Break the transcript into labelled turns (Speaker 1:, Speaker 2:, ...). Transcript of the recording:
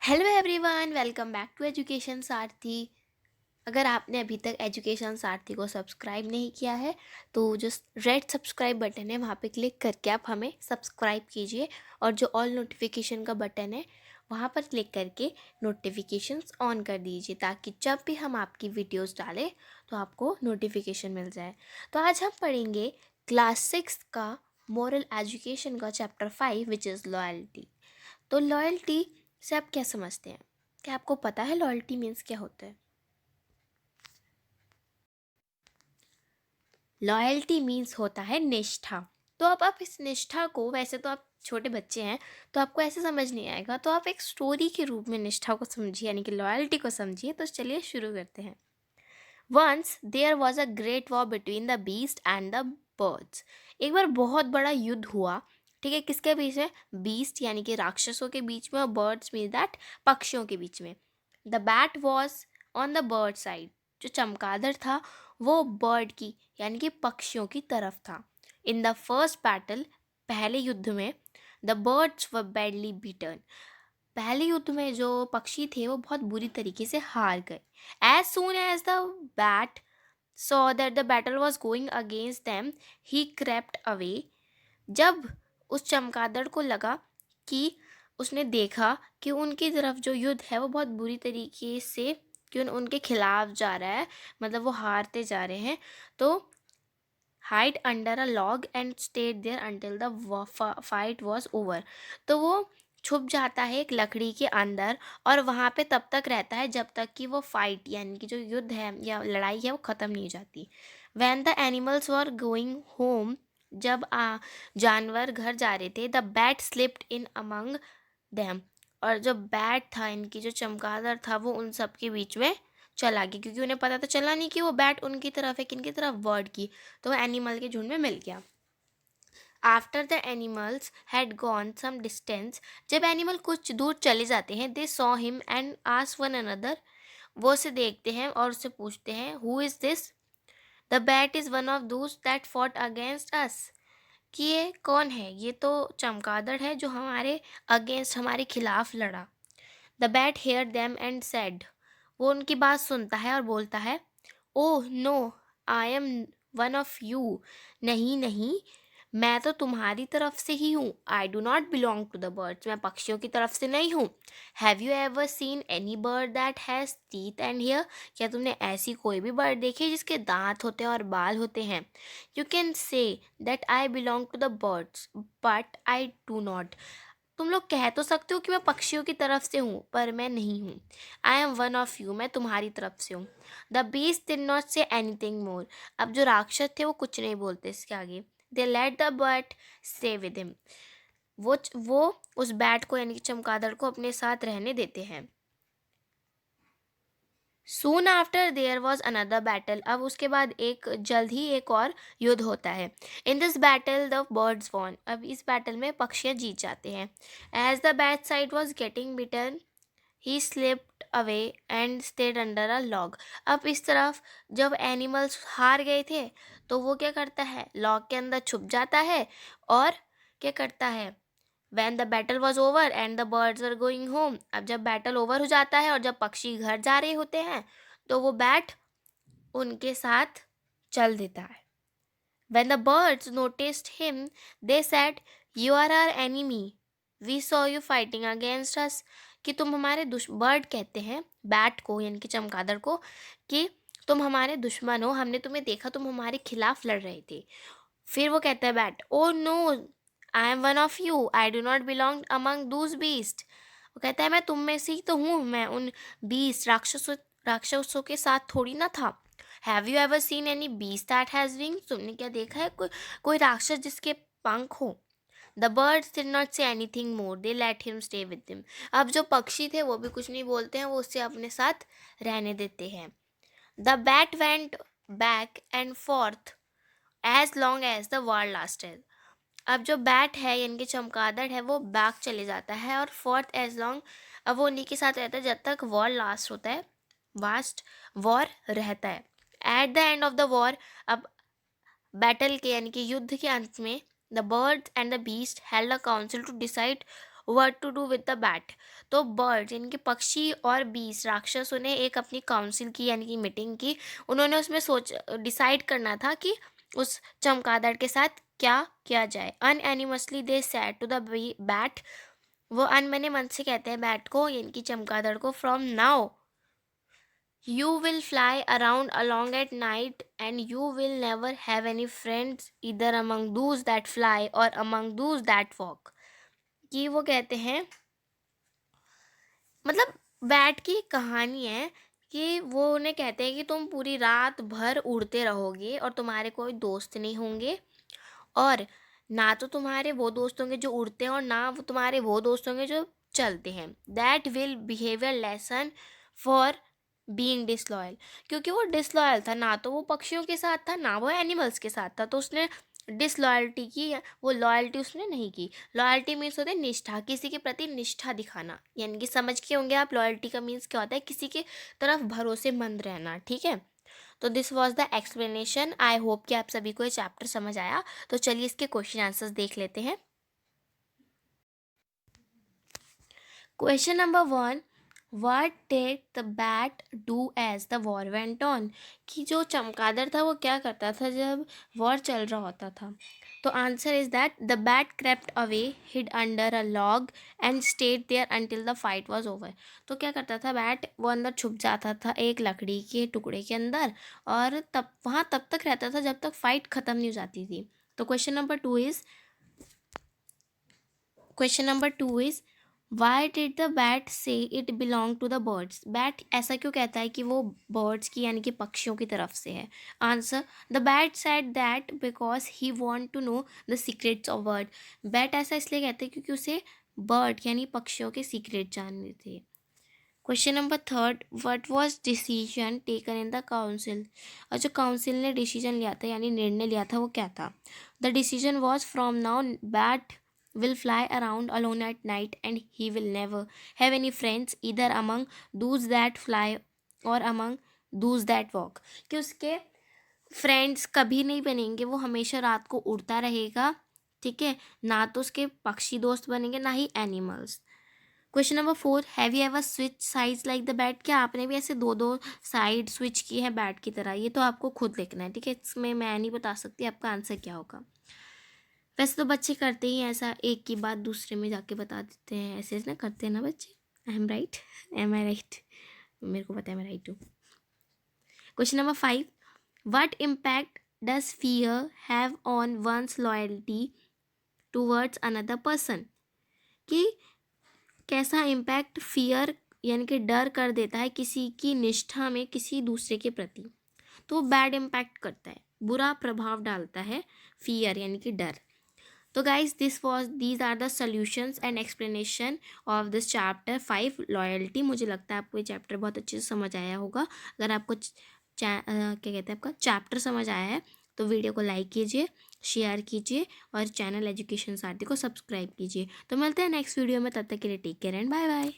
Speaker 1: Hello everyone, welcome back to education Sarathi. अगर आपने अभी तक एजुकेशन सारथी को सब्सक्राइब नहीं किया है तो जो रेड सब्सक्राइब बटन है वहाँ पे क्लिक करके आप हमें सब्सक्राइब कीजिए, और जो ऑल नोटिफिकेशन का बटन है वहाँ पर क्लिक करके नोटिफिकेशंस ऑन कर दीजिए, ताकि जब भी हम आपकी वीडियोस डालें तो आपको नोटिफिकेशन मिल जाए। तो आज हम पढ़ेंगे क्लास 6 का मोरल एजुकेशन का चैप्टर 5 विच इज़ लॉयल्टी। तो लॉयल्टी से आप क्या समझते हैं? क्या आपको पता है लॉयल्टी मीन्स क्या होता है? लॉयल्टी मीन्स होता है निष्ठा। तो अब आप इस निष्ठा को, वैसे तो आप छोटे बच्चे हैं तो आपको ऐसे समझ नहीं आएगा, तो आप एक स्टोरी के रूप में निष्ठा को समझिए, यानी कि लॉयल्टी को समझिए। तो चलिए शुरू करते हैं। Once there was a great war between the beast and the birds. एक बार बहुत बड़ा युद्ध हुआ, ठीक है, किसके बीच में? बीस्ट यानी कि राक्षसों के बीच में, और बर्ड्स मीन दैट पक्षियों के बीच में। The bat was on the bird side. जो चमगादड़ था वो बर्ड की यानी कि पक्षियों की तरफ था। इन द फर्स्ट बैटल, पहले युद्ध में, the birds were badly beaten. पहले युद्ध में जो पक्षी थे वो बहुत बुरी तरीके से हार गए। As soon as the bat saw that the battle was going against them, he crept away. जब उस चमगादड़ को लगा कि, उसने देखा कि उनकी तरफ जो युद्ध है वो बहुत बुरी तरीके से, कि उनके खिलाफ जा रहा है, मतलब वो हारते जा रहे हैं, तो hide under a log and stayed there until the fight was over. तो वो छुप जाता है एक लकड़ी के अंदर, और वहाँ पे तब तक रहता है जब तक कि वो फाइट यानी कि जो युद्ध है या लड़ाई है वो ख़त्म नहीं हो जाती। When the animals were going home, जब जानवर घर जा रहे थे, the bat slipped in among them. और जो बैट था, इनकी जो चमगादड़ था, वो उन सब के बीच में चला गया, क्योंकि उन्हें पता तो चला नहीं कि वो बैट उनकी तरफ है, किनकी तरफ? बर्ड की। तो वो एनिमल के झुंड में मिल गया। After the animals had gone some distance, जब एनिमल कुछ दूर चले जाते हैं, they saw him and ask one another. वो उसे देखते हैं और उससे पूछते हैं, who is this? The bat is one of those that fought against us. कि ये कौन है? ये तो चमगादड़ है जो हमारे अगेंस्ट, हमारे खिलाफ लड़ा। The bat hear them and said, वो उनकी बात सुनता है और बोलता है, oh no, I am one of you. नहीं नहीं, मैं तो तुम्हारी तरफ से ही हूँ। I do not belong to the birds, मैं पक्षियों की तरफ से नहीं हूँ। Have you ever seen any bird that has teeth and hair? क्या तुमने ऐसी कोई भी बर्ड देखी है जिसके दांत होते हैं और बाल होते हैं? You can say that I belong to the birds but I do not. तुम लोग कह तो सकते हो कि मैं पक्षियों की तरफ से हूँ, पर मैं नहीं हूँ। आई एम वन ऑफ यू, मैं तुम्हारी तरफ से हूँ। The beast did not say anything more. अब जो राक्षस थे वो कुछ नहीं बोलते इसके आगे। They let the bird stay with him. वो उस बैट को यानी कि चमगादड़ को अपने साथ रहने देते हैं। Soon after their was another battle, अब उसके बाद जल्द ही एक और युद्ध होता है। In this battle the birds won, अब इस बैटल में पक्षियाँ जीत जाते हैं। As the bat side was getting beaten, he slipped away and stayed under a log. अब इस तरफ जब एनिमल्स हार गए थे तो वो क्या करता है? लॉग के अंदर छुप जाता है, और क्या करता है? When the battle was over and the birds are going home, अब जब बैटल ओवर हो जाता है और जब पक्षी घर जा रहे होते हैं तो वो बैट उनके साथ चल देता है। When the birds noticed him, they said, "You are our enemy. We saw you fighting against us." कि तुम हमारे बर्ड कहते हैं बैट को यानी कि चमगादड़ को, कि तुम हमारे दुश्मन हो, हमने तुम्हें देखा, तुम हमारे खिलाफ लड़ रहे थे। फिर वो कहता है bat, oh no, I am one of you, I do not belong among those beast. वो कहता है मैं तुम में से ही तो हूँ, मैं उन बीस्ट राक्षसों के साथ थोड़ी ना था। Have you ever seen any beast that has wings? तुमने क्या देखा है कोई राक्षस जिसके पंख हो? The birds did not say anything more, they let him stay with him. अब जो पक्षी थे वो भी कुछ नहीं बोलते हैं, वो उससे अपने साथ रहने देते हैं। The bat went back and forth as long as the war lasted. अब जो बैट है यानी कि चमगादड़ है वो बैक चले जाता है, और फोर्थ एज लॉन्ग, अब वो उन्हीं के साथ रहता है जब तक वॉर लास्ट होता है, वास्ट वॉर रहता है। At the end of the war, अब बैटल के यानी कि युद्ध के अंत में, the birds and the beast held a council to decide what to do with the bat. तो बर्ड्स यानी कि पक्षी और बीस राक्षसों ने एक अपनी काउंसिल की यानी कि मीटिंग की। उन्होंने उसमें सोच डिसाइड करना था कि उस चमगादड़ के साथ क्या किया जाए। Unanimously they said to the bat, वो अनमने मन से कहते हैं बैट को यानी कि चमगादड़ को, from now you will fly around along at night and you will never have any friends either among those that fly or among those that walk। कि वो कहते हैं, मतलब बैट की एक कहानी है कि वो उन्हें कहते हैं कि तुम पूरी रात भर उड़ते रहोगे और तुम्हारे कोई दोस्त नहीं होंगे, और ना तो तुम्हारे वो दोस्त होंगे जो उड़ते हैं और ना वो तुम्हारे वो दोस्त होंगे जो चलते हैं। That will behaviour lesson for being disloyal. क्योंकि वो डिसलॉयल था, ना तो वो पक्षियों के साथ था ना वो एनिमल्स के साथ था, तो उसने डिसलॉयल्टी की, वो लॉयल्टी उसने नहीं की। लॉयल्टी मीन्स होता है निष्ठा, किसी के प्रति निष्ठा दिखाना, यानी कि समझ के होंगे आप लॉयल्टी का मीन्स क्या होता है, किसी के तरफ भरोसेमंद रहना। ठीक है, तो this was the explanation. I hope कि आप सभी को ये चैप्टर समझ आया। तो चलिए इसके क्वेश्चन आंसर्स देख लेते हैं। Question number 1, What did the bat do as the war went on? कि जो चमगादड़ था वो क्या करता था जब वॉर चल रहा होता था। तो answer is that the bat crept away, hid under a log and stayed there until the fight was over। तो क्या करता था बैट, वो अंदर छुप जाता था एक लकड़ी के टुकड़े के अंदर, और तब वहाँ तब तक रहता था जब तक फाइट ख़त्म नहीं हो जाती थी। तो question number two is why did the bat say it belong to the birds. Bat ऐसा क्यों कहता है कि वो बर्ड्स की यानी कि पक्षियों की तरफ से है। Answer, the bat said that because he want to know the secrets of bird. Bat ऐसा इसलिए कहते हैं क्योंकि उसे बर्ड यानी पक्षियों के सीक्रेट जानने थे। Question number third, what was decision taken in the council. और जो काउंसिल ने डिसीजन लिया था यानी निर्णय लिया था वो क्या था। The decision was from now bat will fly around alone at night and he will never have any friends either among those that fly or among those that walk। कि उसके फ्रेंड्स कभी नहीं बनेंगे, वो हमेशा रात को उड़ता रहेगा। ठीक है, ना तो उसके पक्षी दोस्त बनेंगे ना ही animals. Question number 4, have you ever switch sides like the bat. क्या आपने भी ऐसे दो दो साइड स्विच की है बैट की तरह। ये तो आपको खुद लिखना है। ठीक है, इसमें मैं नहीं बता सकती आपका आंसर क्या होगा। वैसे तो बच्चे करते ही ऐसा, एक की बात दूसरे में जाके बता देते हैं, ऐसे ना करते हैं ना बच्चे। I am right, am I right, मेरे को पता है मैं राइट हूँ। Question number 5, what impact does fear have on one's loyalty towards another person. कि कैसा इम्पैक्ट फियर यानी कि डर कर देता है किसी की निष्ठा में किसी दूसरे के प्रति। तो बैड इम्पैक्ट करता है, बुरा प्रभाव डालता है फियर यानी कि डर। तो guys these are the solutions and explanation of this chapter 5 loyalty. मुझे लगता है आपको ये चैप्टर बहुत अच्छे से समझ आया होगा। अगर आपको क्या कहते हैं आपका चैप्टर समझ आया है तो वीडियो को लाइक कीजिए, शेयर कीजिए और चैनल एजुकेशन साथी को सब्सक्राइब कीजिए। तो मिलते हैं नेक्स्ट वीडियो में, तब तक के लिए take care and bye bye.